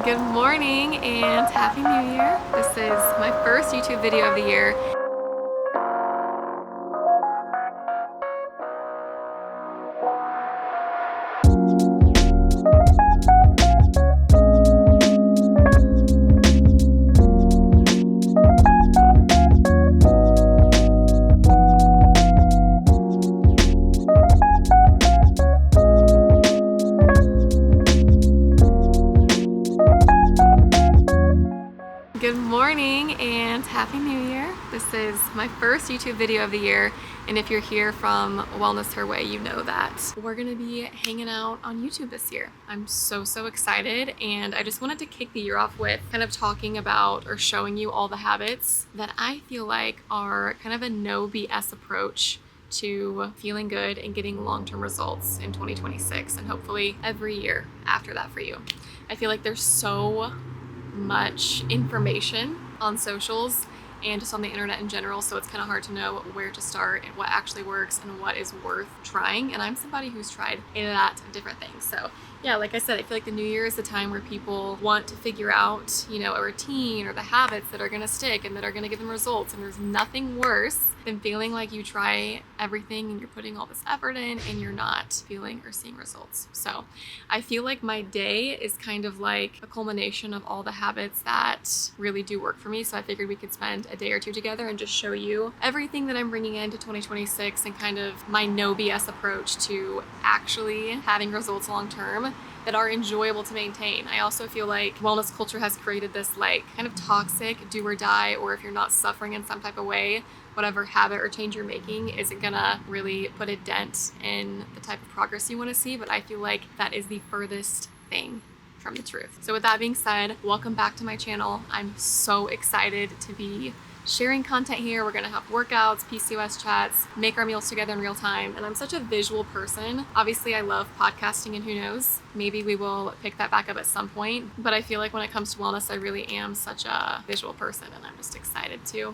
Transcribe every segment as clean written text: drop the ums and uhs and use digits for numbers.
Good morning and Happy New Year. This is my first YouTube video of the year. Good morning and Happy New Year. This is my first YouTube video of the year, and if you're here from Wellness Her Way, you know that we're gonna be hanging out on YouTube this year. I'm so excited, and I just wanted to kick the year off with kind of talking about or showing you all the habits that I feel like are kind of a no BS approach to feeling good and getting long-term results in 2026 and hopefully every year after that for you. I feel like there's so much information on socials and just on the internet in general, so it's kind of hard to know where to start and what actually works and what is worth trying. And I'm somebody who's tried a lot of different things. So yeah, like I said, I feel like the new year is the time where people want to figure out, a routine or the habits that are going to stick and that are going to give them results. And there's nothing worse than feeling like you try everything and you're putting all this effort in and you're not feeling or seeing results. So I feel like my day is kind of like a culmination of all the habits that really do work for me. So I figured we could spend a day or two together and just show you everything that I'm bringing into 2026 and kind of my no BS approach to actually having results long term that are enjoyable to maintain. I also feel like wellness culture has created this like kind of toxic do or die, or if you're not suffering in some type of way, whatever habit or change you're making isn't gonna really put a dent in the type of progress you want to see. But I feel like that is the furthest thing from the truth. So with that being said, welcome back to my channel. I'm so excited to be sharing content here. We're gonna have workouts, PCOS chats, make our meals together in real time. And I'm such a visual person. Obviously, I love podcasting, and who knows, maybe we will pick that back up at some point. But I feel like when it comes to wellness, I really am such a visual person, and I'm just excited to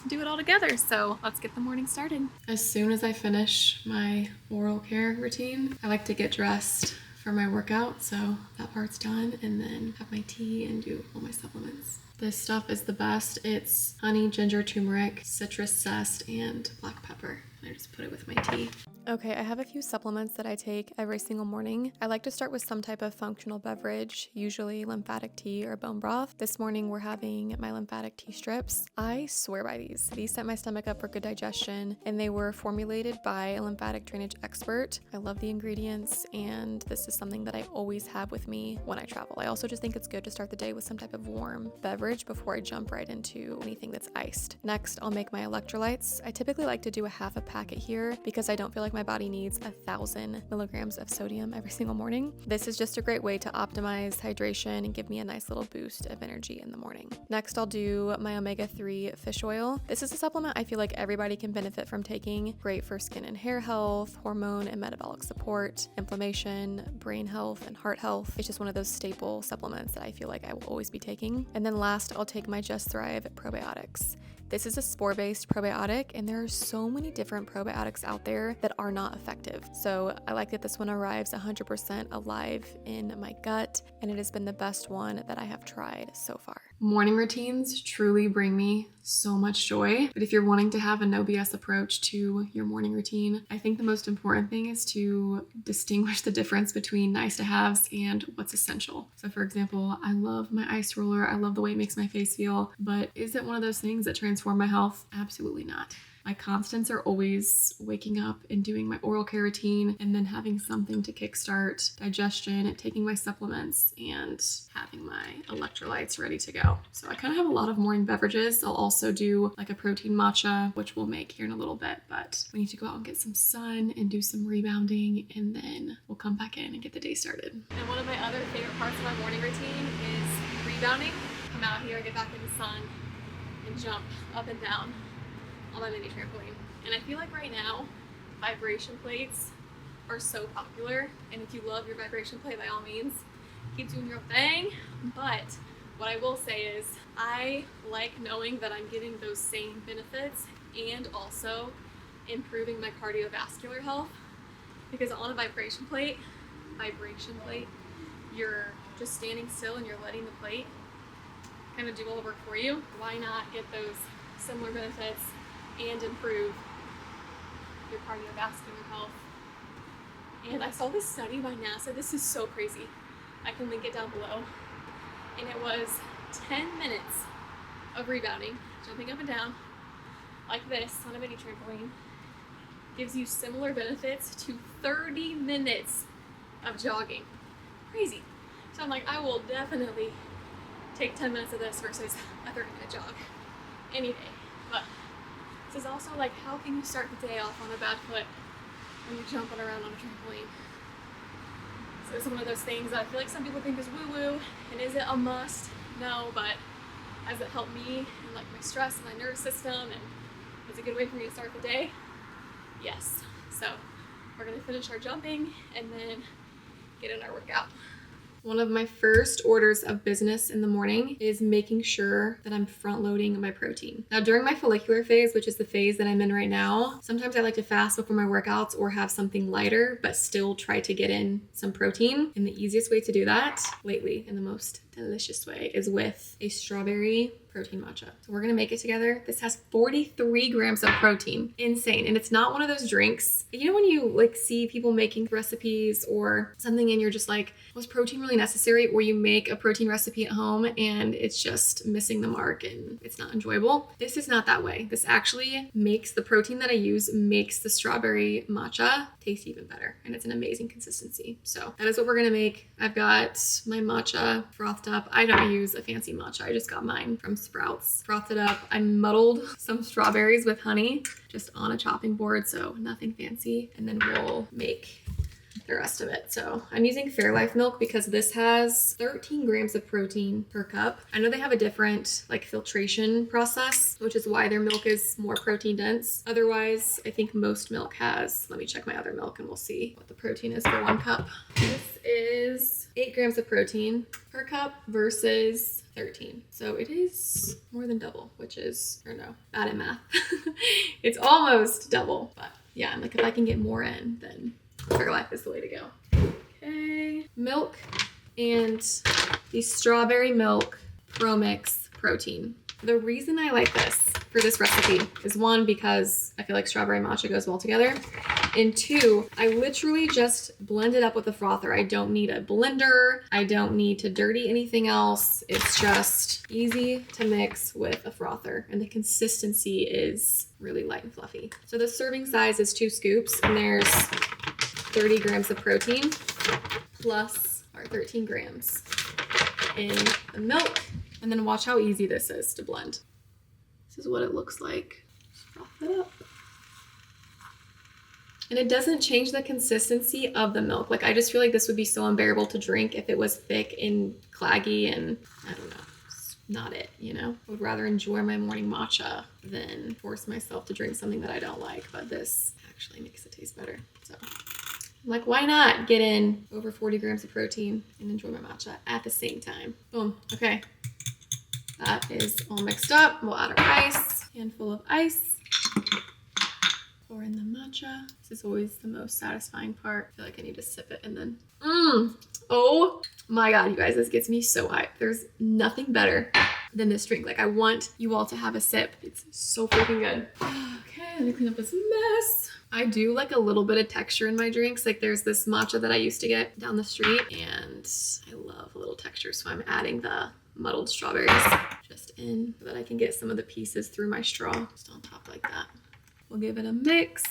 do it all together. So let's get the morning started. As soon as I finish my oral care routine, I like to get dressed for my workout. So that part's done, and then have my tea and do all my supplements. This stuff is the best. It's honey, ginger, turmeric, citrus zest, and black pepper. I just put it with my tea. Okay, I have a few supplements that I take every single morning. I like to start with some type of functional beverage, usually lymphatic tea or bone broth. This morning we're having my lymphatic tea strips. I swear by these. These set my stomach up for good digestion, and they were formulated by a lymphatic drainage expert. I love the ingredients, and this is something that I always have with me when I travel. I also just think it's good to start the day with some type of warm beverage before I jump right into anything that's iced. Next, I'll make my electrolytes. I typically like to do a half a packet here because I don't feel like my body needs 1,000 milligrams of sodium every single morning. This is just a great way to optimize hydration and give me a nice little boost of energy in the morning. Next, I'll do my omega-3 fish oil. This is a supplement I feel like everybody can benefit from taking. Great for skin and hair health, hormone and metabolic support, inflammation, brain health, and heart health. It's just one of those staple supplements that I feel like I will always be taking. And then last, I'll take my Just Thrive probiotics. This is a spore-based probiotic, and there are so many different probiotics out there that are not effective. So I like that this one arrives 100% alive in my gut, and it has been the best one that I have tried so far. Morning routines truly bring me so much joy. But if you're wanting to have a no BS approach to your morning routine, I think the most important thing is to distinguish the difference between nice to haves and what's essential. So for example, I love my ice roller. I love the way it makes my face feel, but is it one of those things that transform my health? Absolutely not. My constants are always waking up and doing my oral care routine and then having something to kickstart digestion, taking my supplements, and having my electrolytes ready to go. So I kind of have a lot of morning beverages. I'll also do like a protein matcha, which we'll make here in a little bit, but we need to go out and get some sun and do some rebounding, and then we'll come back in and get the day started. And one of my other favorite parts of my morning routine is rebounding. Come out here, get back in the sun, and jump up and down on my mini trampoline. And I feel like right now, vibration plates are so popular. And if you love your vibration plate, by all means, keep doing your thing. But what I will say is I like knowing that I'm getting those same benefits and also improving my cardiovascular health, because on a vibration plate, your just standing still and you're letting the plate kind of do all the work for you, why not get those similar benefits and improve your cardiovascular health? And I saw this study by NASA. This is so crazy. I can link it down below. And it was 10 minutes of rebounding, jumping up and down like this on a mini trampoline, gives you similar benefits to 30 minutes of jogging. Crazy. So I'm like, I will definitely take 10 minutes of this versus a 30-minute jog any day. But this is also like, how can you start the day off on a bad foot when you're jumping around on a trampoline? So it's one of those things that I feel like some people think is woo-woo, and is it a must? No, but has it helped me and like my stress and my nervous system, and it's a good way for me to start the day? Yes. So we're gonna finish our jumping and then get in our workout. One of my first orders of business in the morning is making sure that I'm front loading my protein. Now during my follicular phase, which is the phase that I'm in right now, sometimes I like to fast before my workouts or have something lighter, but still try to get in some protein. And the easiest way to do that lately, and the most delicious way, is with a strawberry protein matcha. So we're gonna make it together. This has 43 grams of protein. Insane. And it's not one of those drinks, you know, when you like see people making recipes or something and you're just like, was protein really necessary? Or you make a protein recipe at home and it's just missing the mark and it's not enjoyable. This is not that way. This actually makes the protein that I use, makes the strawberry matcha taste even better. And it's an amazing consistency. So that is what we're gonna make. I've got my matcha frothed up. I don't use a fancy matcha. I just got mine from Sprouts. Frothed it up. I muddled some strawberries with honey just on a chopping board, so nothing fancy. And then we'll make the rest of it. So I'm using Fairlife milk because this has 13 grams of protein per cup. I know they have a different like filtration process, which is why their milk is more protein dense. Otherwise, I think most milk has, let me check my other milk and we'll see what the protein is for 1 cup. This is 8 grams of protein per cup versus 13. So it is more than double, which is, or no, bad at math. It's almost double, but yeah, I'm like, if I can get more in, then Fairlife is the way to go. Okay, milk and the strawberry milk Pro Mix protein. The reason I like this for this recipe is 1, because I feel like strawberry matcha goes well together. And 2, I literally just blend it up with a frother. I don't need a blender. I don't need to dirty anything else. It's just easy to mix with a frother. And the consistency is really light and fluffy. So the serving size is 2 scoops and there's 30 grams of protein plus our 13 grams in the milk. And then watch how easy this is to blend. This is what it looks like. Just froth it up. And it doesn't change the consistency of the milk. Like, I just feel like this would be so unbearable to drink if it was thick and claggy and I don't know. It's not it, you know? I would rather enjoy my morning matcha than force myself to drink something that I don't like. But this actually makes it taste better. So I'm like, why not get in over 40 grams of protein and enjoy my matcha at the same time? Boom. Okay. That is all mixed up. We'll add our ice, handful of ice. Pour in the matcha. This is always the most satisfying part. I feel like I need to sip it and then, oh my God, you guys, this gets me so hyped. There's nothing better than this drink. Like, I want you all to have a sip. It's so freaking good. Okay, let me clean up this mess. I do like a little bit of texture in my drinks. Like, there's this matcha that I used to get down the street and I love a little texture. So I'm adding the muddled strawberries just in so that I can get some of the pieces through my straw just on top like that. We'll give it a mix.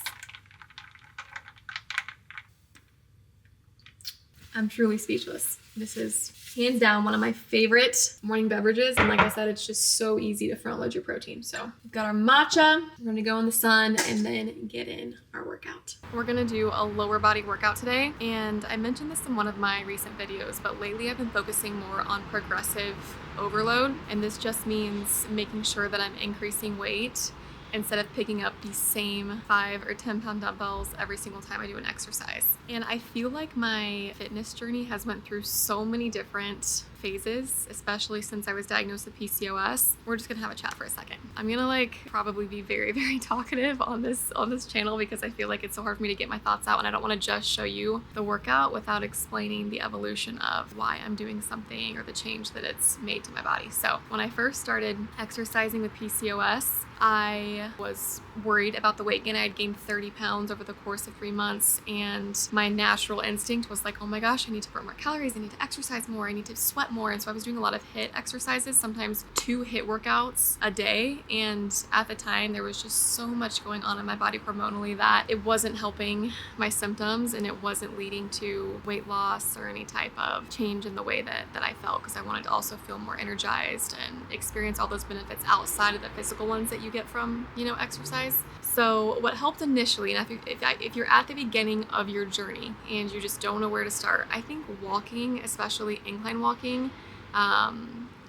I'm truly speechless. This is hands down one of my favorite morning beverages. And like I said, it's just so easy to front load your protein. So we've got our matcha. We're gonna go in the sun and then get in our workout. We're gonna do a lower body workout today. And I mentioned this in one of my recent videos, but lately I've been focusing more on progressive overload. And this just means making sure that I'm increasing weight instead of picking up the same 5 or 10 pound dumbbells every single time I do an exercise. And I feel like my fitness journey has went through so many different phases, especially since I was diagnosed with PCOS. We're just gonna have a chat for a second. I'm gonna like probably be very, very talkative on this channel because I feel like it's so hard for me to get my thoughts out, and I don't want to just show you the workout without explaining the evolution of why I'm doing something or the change that it's made to my body. So when I first started exercising with PCOS, I was worried about the weight gain. I had gained 30 pounds over the course of 3 months, and my natural instinct was like, oh my gosh, I need to burn more calories, I need to exercise more, I need to sweat more. And so I was doing a lot of HIIT exercises, sometimes 2 HIIT workouts a day. And at the time, there was just so much going on in my body hormonally that it wasn't helping my symptoms, and it wasn't leading to weight loss or any type of change in the way that I felt, because I wanted to also feel more energized and experience all those benefits outside of the physical ones that you get from, exercise. So what helped initially, and if you're at the beginning of your journey and you just don't know where to start, I think walking, especially incline walking,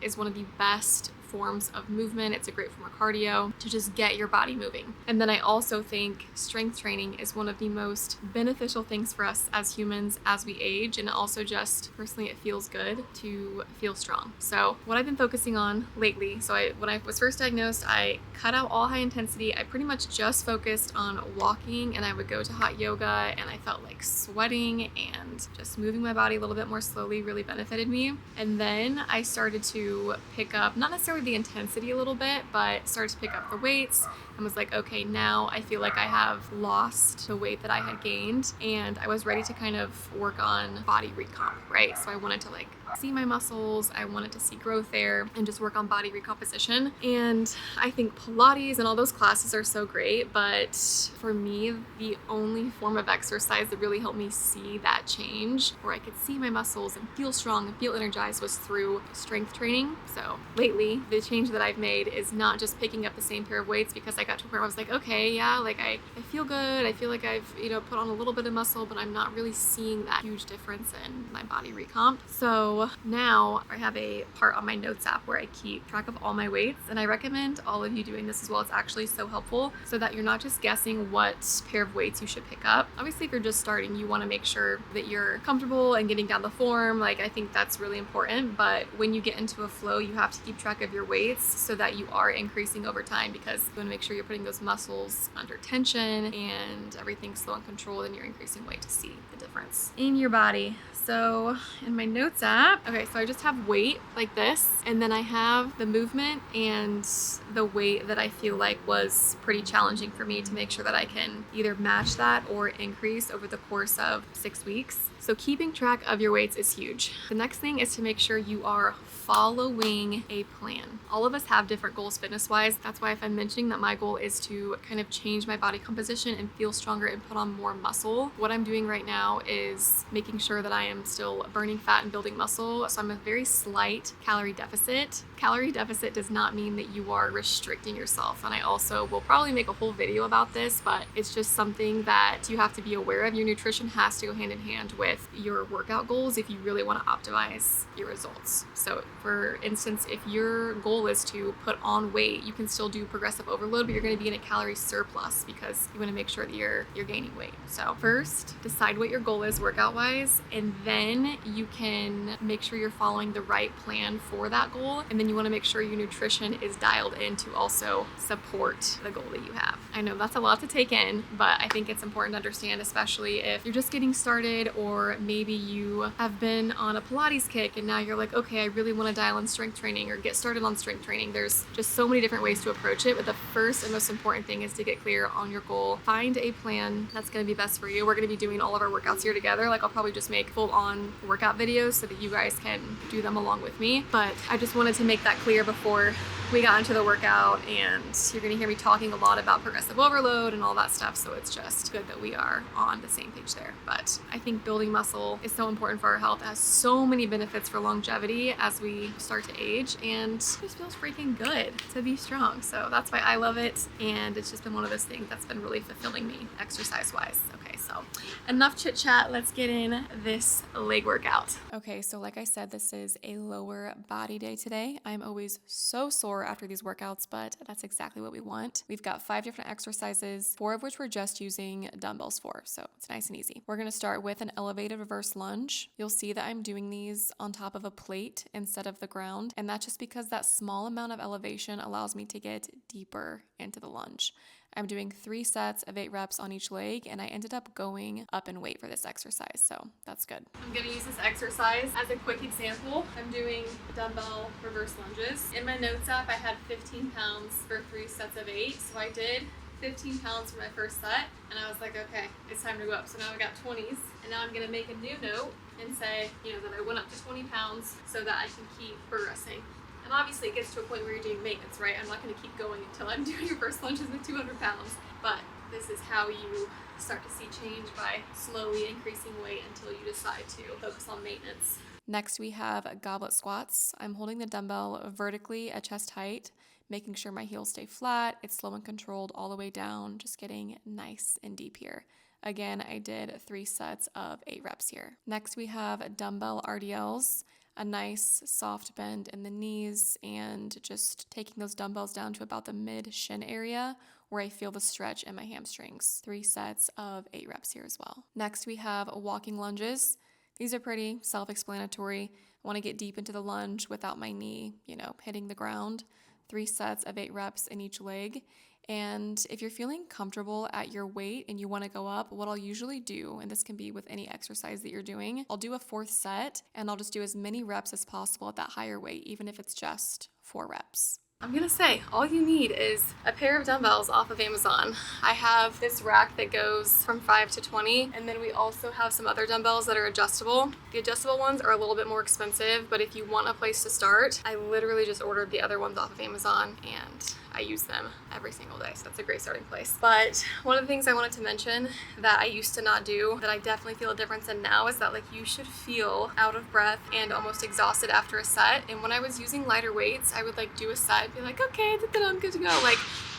is one of the best forms of movement. It's a great form of cardio to just get your body moving. And then I also think strength training is one of the most beneficial things for us as humans as we age, and also just personally it feels good to feel strong. So what I've been focusing on lately, when I was first diagnosed, I cut out all high intensity. I pretty much just focused on walking, and I would go to hot yoga, and I felt like sweating and just moving my body a little bit more slowly really benefited me. And then I started to pick up, not necessarily the intensity a little bit, but started to pick up the weights and was like, okay, now I feel like I have lost the weight that I had gained, and I was ready to kind of work on body recomp, right? So I wanted to like see my muscles, I wanted to see growth there and just work on body recomposition. And I think Pilates and all those classes are so great, but for me, the only form of exercise that really helped me see that change, where I could see my muscles and feel strong and feel energized, was through strength training. So lately, the change that I've made is not just picking up the same pair of weights, because I got to a point where I was like, okay, yeah, like I feel good. I feel like I've, put on a little bit of muscle, but I'm not really seeing that huge difference in my body recomp. So now I have a part on my notes app where I keep track of all my weights, and I recommend all of you doing this as well. It's actually so helpful so that you're not just guessing what pair of weights you should pick up. Obviously, if you're just starting, you want to make sure that you're comfortable and getting down the form. Like, I think that's really important, but when you get into a flow, you have to keep track of your weights so that you are increasing over time, because you want to make sure you're putting those muscles under tension and everything's slow and controlled, and you're increasing weight to see the difference in your body. So in my notes app, okay, so I just have weight like this, and then I have the movement and the weight that I feel like was pretty challenging for me to make sure that I can either match that or increase over the course of 6 weeks. So keeping track of your weights is huge. The next thing is to make sure you are following a plan. All of us have different goals fitness-wise. That's why if I'm mentioning that my goal is to kind of change my body composition and feel stronger and put on more muscle, what I'm doing right now is making sure that I am still burning fat and building muscle. So I'm a very slight calorie deficit. Calorie deficit does not mean that you are restricting yourself. And I also will probably make a whole video about this, but it's just something that you have to be aware of. Your nutrition has to go hand in hand with your workout goals if you really want to optimize your results. So for instance, if your goal is to put on weight, you can still do progressive overload, but you're going to be in a calorie surplus because you want to make sure that you're gaining weight. So first, decide what your goal is workout wise, and then you can make sure you're following the right plan for that goal. And then you want to make sure your nutrition is dialed in to also support the goal that you have. I know that's a lot to take in, but I think it's important to understand, especially if you're just getting started, or maybe you have been on a Pilates kick and now you're like, okay, I really want to dial in strength training or get started on strength training. There's just so many different ways to approach it, but the first and most important thing is to get clear on your goal. Find a plan that's going to be best for you. We're going to be doing all of our workouts here together. Like, I'll probably just make full-on workout videos so that you guys can do them along with me, but I just wanted to make that clear before we got into the workout. And you're going to hear me talking a lot about progressive overload and all that stuff, so it's just good that we are on the same page there. But I think building muscle is so important for our health. It has so many benefits for longevity as we start to age, and it just feels freaking good to be strong. So that's why I love it, and it's just been one of those things that's been really fulfilling me exercise wise. Okay, so enough chit chat, let's get in this leg workout. Okay, so like I said, this is a lower body day today. I'm always so sore sore after these workouts, but that's exactly what we want. We've got 5 different exercises, 4 of which we're just using dumbbells for, so it's nice and easy. We're gonna start with an elevated reverse lunge. You'll see that I'm doing these on top of a plate instead of the ground, and that's just because that small amount of elevation allows me to get deeper into the lunge. I'm doing 3 sets of 8 reps on each leg, and I ended up going up in weight for this exercise, so that's good. I'm gonna use this exercise as a quick example. I'm doing dumbbell reverse lunges. In my notes app, I had 15 pounds for 3 sets of 8, so I did 15 pounds for my first set, and I was like, okay, it's time to go up. So now I got 20s, and now I'm gonna make a new note and say, that I went up to 20 pounds so that I can keep progressing. And obviously it gets to a point where you're doing maintenance, right? I'm not going to keep going until I'm doing reverse lunges with 200 pounds. But this is how you start to see change, by slowly increasing weight until you decide to focus on maintenance. Next we have goblet squats. I'm holding the dumbbell vertically at chest height, making sure my heels stay flat. It's slow and controlled all the way down, just getting nice and deep here. Again, I did 3 sets of 8 reps here. Next we have dumbbell RDLs. A nice soft bend in the knees and just taking those dumbbells down to about the mid shin area where I feel the stretch in my hamstrings. 3 sets of 8 reps here as well. Next we have walking lunges. These are pretty self-explanatory. I want to get deep into the lunge without my knee, hitting the ground. 3 sets of 8 reps in each leg. And if you're feeling comfortable at your weight and you want to go up, what I'll usually do, and this can be with any exercise that you're doing, I'll do a 4th set and I'll just do as many reps as possible at that higher weight, even if it's just 4 reps. I'm gonna say, all you need is a pair of dumbbells off of Amazon. I have this rack that goes from 5 to 20, and then we also have some other dumbbells that are adjustable. The adjustable ones are a little bit more expensive, but if you want a place to start, I literally just ordered the other ones off of Amazon, and I use them every single day, so that's a great starting place. But one of the things I wanted to mention that I used to not do, that I definitely feel a difference in now, is that you should feel out of breath and almost exhausted after a set. And when I was using lighter weights, I would do a set, be like, okay, I'm good to go.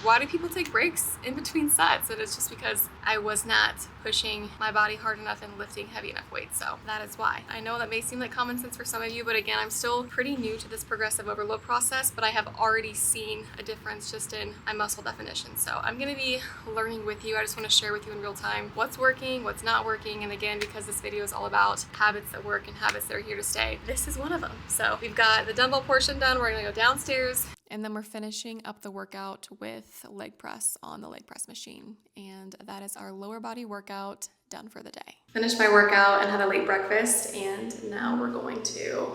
Why do people take breaks in between sets? And it's just because I was not pushing my body hard enough and lifting heavy enough weight. So that is why. I know that may seem like common sense for some of you, but again, I'm still pretty new to this progressive overload process, but I have already seen a difference just in my muscle definition. So I'm gonna be learning with you. I just wanna share with you in real time what's working, what's not working. And again, because this video is all about habits that work and habits that are here to stay, this is one of them. So we've got the dumbbell portion done. We're gonna go downstairs. And then we're finishing up the workout with leg press on the leg press machine. And that is our lower body workout done for the day. Finished my workout and had a late breakfast, and now we're going to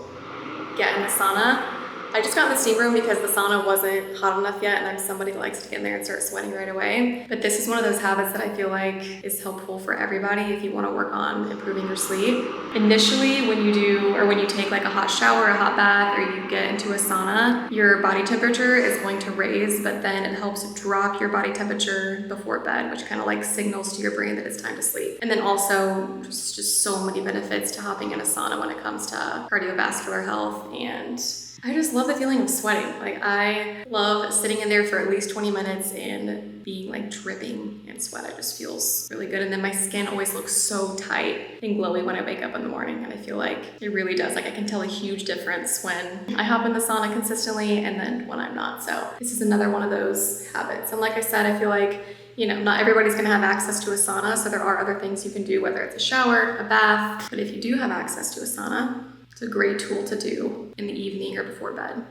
get in the sauna. I just got in the steam room because the sauna wasn't hot enough yet, and I'm somebody that likes to get in there and start sweating right away. But this is one of those habits that I feel like is helpful for everybody if you want to work on improving your sleep. Initially, when you take a hot shower, a hot bath, or you get into a sauna, your body temperature is going to raise, but then it helps drop your body temperature before bed, which kind of signals to your brain that it's time to sleep. And then also just so many benefits to hopping in a sauna when it comes to cardiovascular health, and I just love the feeling of sweating. I love sitting in there for at least 20 minutes and being dripping in sweat. It just feels really good. And then my skin always looks so tight and glowy when I wake up in the morning. And I feel like it really does. I can tell a huge difference when I hop in the sauna consistently and then when I'm not. So this is another one of those habits. And like I said, I feel like not everybody's gonna have access to a sauna. So there are other things you can do, whether it's a shower, a bath. But if you do have access to a sauna, it's a great tool to do in the evening or before bed.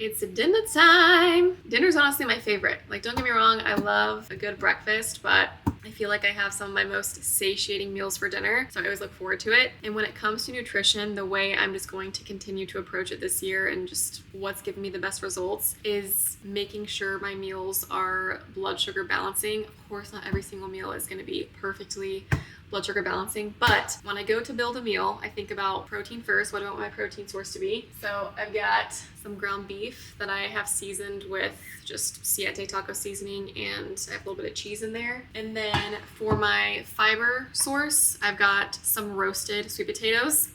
It's dinner time. Dinner's honestly my favorite. Don't get me wrong, I love a good breakfast, but I feel like I have some of my most satiating meals for dinner, so I always look forward to it. And when it comes to nutrition, the way I'm just going to continue to approach it this year and just what's given me the best results is making sure my meals are blood sugar balancing. Of course, not every single meal is going to be perfectly blood sugar balancing, but when I go to build a meal, I think about protein first. What do I want my protein source to be? So I've got some ground beef that I have seasoned with just Siete taco seasoning, and I have a little bit of cheese in there. And then for my fiber source, I've got some roasted sweet potatoes.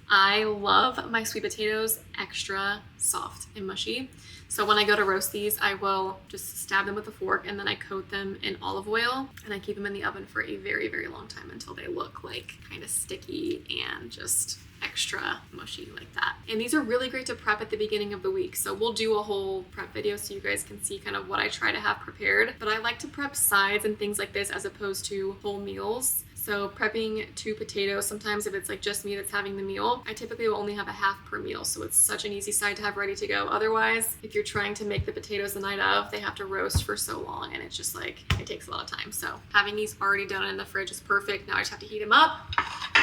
I love my sweet potatoes extra soft and mushy. So when I go to roast these, I will just stab them with a fork and then I coat them in olive oil and I keep them in the oven for a very, very long time until they look like kind of sticky and just extra mushy like that. And these are really great to prep at the beginning of the week. So we'll do a whole prep video so you guys can see kind of what I try to have prepared. But I like to prep sides and things like this as opposed to whole meals. So prepping 2 potatoes, sometimes if it's like just me that's having the meal, I typically will only have a half per meal. So it's such an easy side to have ready to go. Otherwise, if you're trying to make the potatoes the night of, they have to roast for so long and it's just like, it takes a lot of time. So having these already done in the fridge is perfect. Now I just have to heat them up.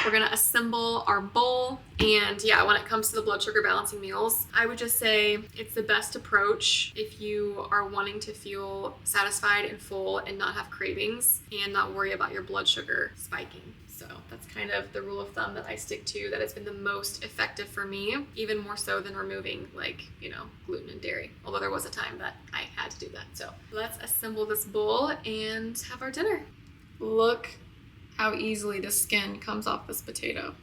We're gonna assemble our bowl. And yeah, when it comes to the blood sugar balancing meals, I would just say it's the best approach if you are wanting to feel satisfied and full and not have cravings and not worry about your blood sugar spiking. So that's kind of the rule of thumb that I stick to, that has been the most effective for me, even more so than removing like, you know, gluten and dairy. Although there was a time that I had to do that. So let's assemble this bowl and have our dinner. Look how easily the skin comes off this potato.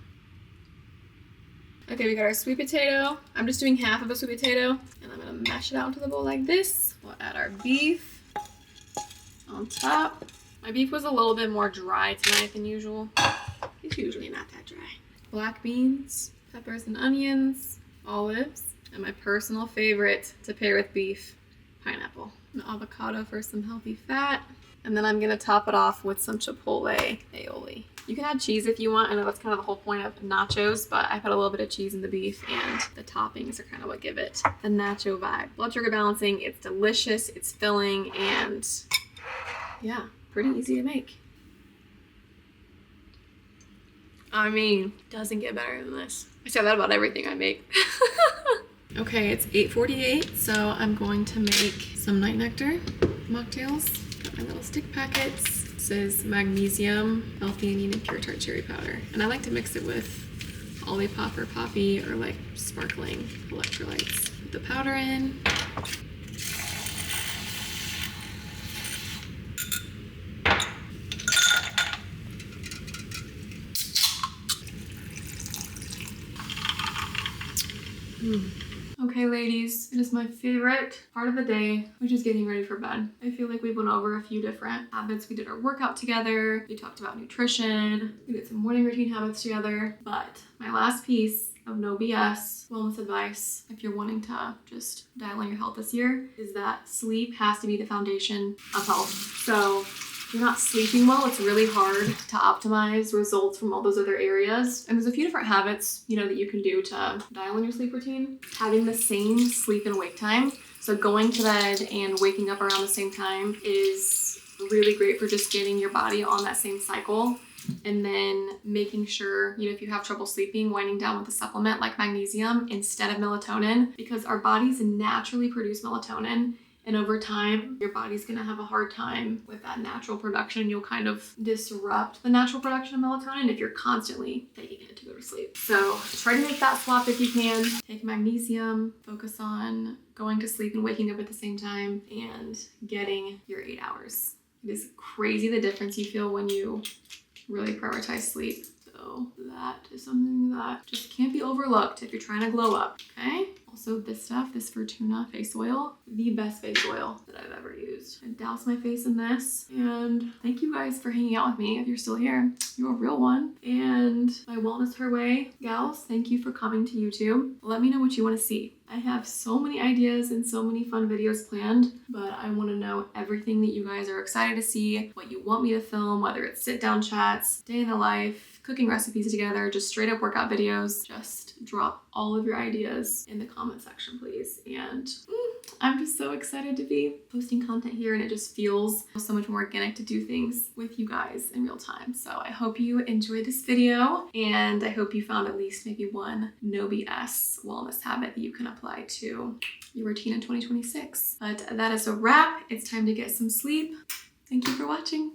Okay, we got our sweet potato. I'm just doing half of a sweet potato and I'm gonna mash it out into the bowl like this. We'll add our beef on top. My beef was a little bit more dry tonight than usual. It's usually not that dry. Black beans, peppers and onions, olives, and my personal favorite to pair with beef, pineapple. An avocado for some healthy fat. And then I'm gonna top it off with some chipotle aioli. You can add cheese if you want. I know that's kind of the whole point of nachos, but I put a little bit of cheese in the beef and the toppings are kind of what give it the nacho vibe. Blood sugar balancing, it's delicious, it's filling, and yeah, pretty easy to make. I mean, doesn't get better than this. I say that about everything I make. Okay, it's 8:48, so I'm going to make some night nectar mocktails. Got my little stick packets. This is magnesium, L-theanine, and pure tart cherry powder. And I like to mix it with Olipop or Poppy or like sparkling electrolytes. Put the powder in. Okay, ladies, it is my favorite part of the day, which is getting ready for bed. I feel like we went over a few different habits. We did our workout together. We talked about nutrition. We did some morning routine habits together. But my last piece of no BS wellness advice, if you're wanting to just dial in your health this year, is that sleep has to be the foundation of health. So if you're not sleeping well, it's really hard to optimize results from all those other areas. And there's a few different habits, you know, that you can do to dial in your sleep routine. Having the same sleep and wake time. So going to bed and waking up around the same time is really great for just getting your body on that same cycle. And then making sure, you know, if you have trouble sleeping, winding down with a supplement like magnesium instead of melatonin, because our bodies naturally produce melatonin. And over time, your body's gonna have a hard time with that natural production. You'll kind of disrupt the natural production of melatonin if you're constantly taking it to go to sleep. So try to make that swap if you can. Take magnesium, focus on going to sleep and waking up at the same time and getting your 8 hours. It is crazy the difference you feel when you really prioritize sleep. So that is something that just can't be overlooked if you're trying to glow up, okay? Also this stuff, this Fortuna face oil, the best face oil that I've ever used. I douse my face in this, and thank you guys for hanging out with me. If you're still here, you're a real one. And my Wellness Her Way gals, thank you for coming to YouTube. Let me know what you want to see. I have so many ideas and so many fun videos planned, but I want to know everything that you guys are excited to see, what you want me to film, whether it's sit down chats, day in the life, cooking recipes together, just straight up workout videos. Just drop all of your ideas in the comment section, please. And I'm just so excited to be posting content here, and it just feels so much more organic to do things with you guys in real time. So I hope you enjoyed this video, and I hope you found at least maybe one no BS wellness habit that you can apply to your routine in 2026. But that is a wrap. It's time to get some sleep. Thank you for watching.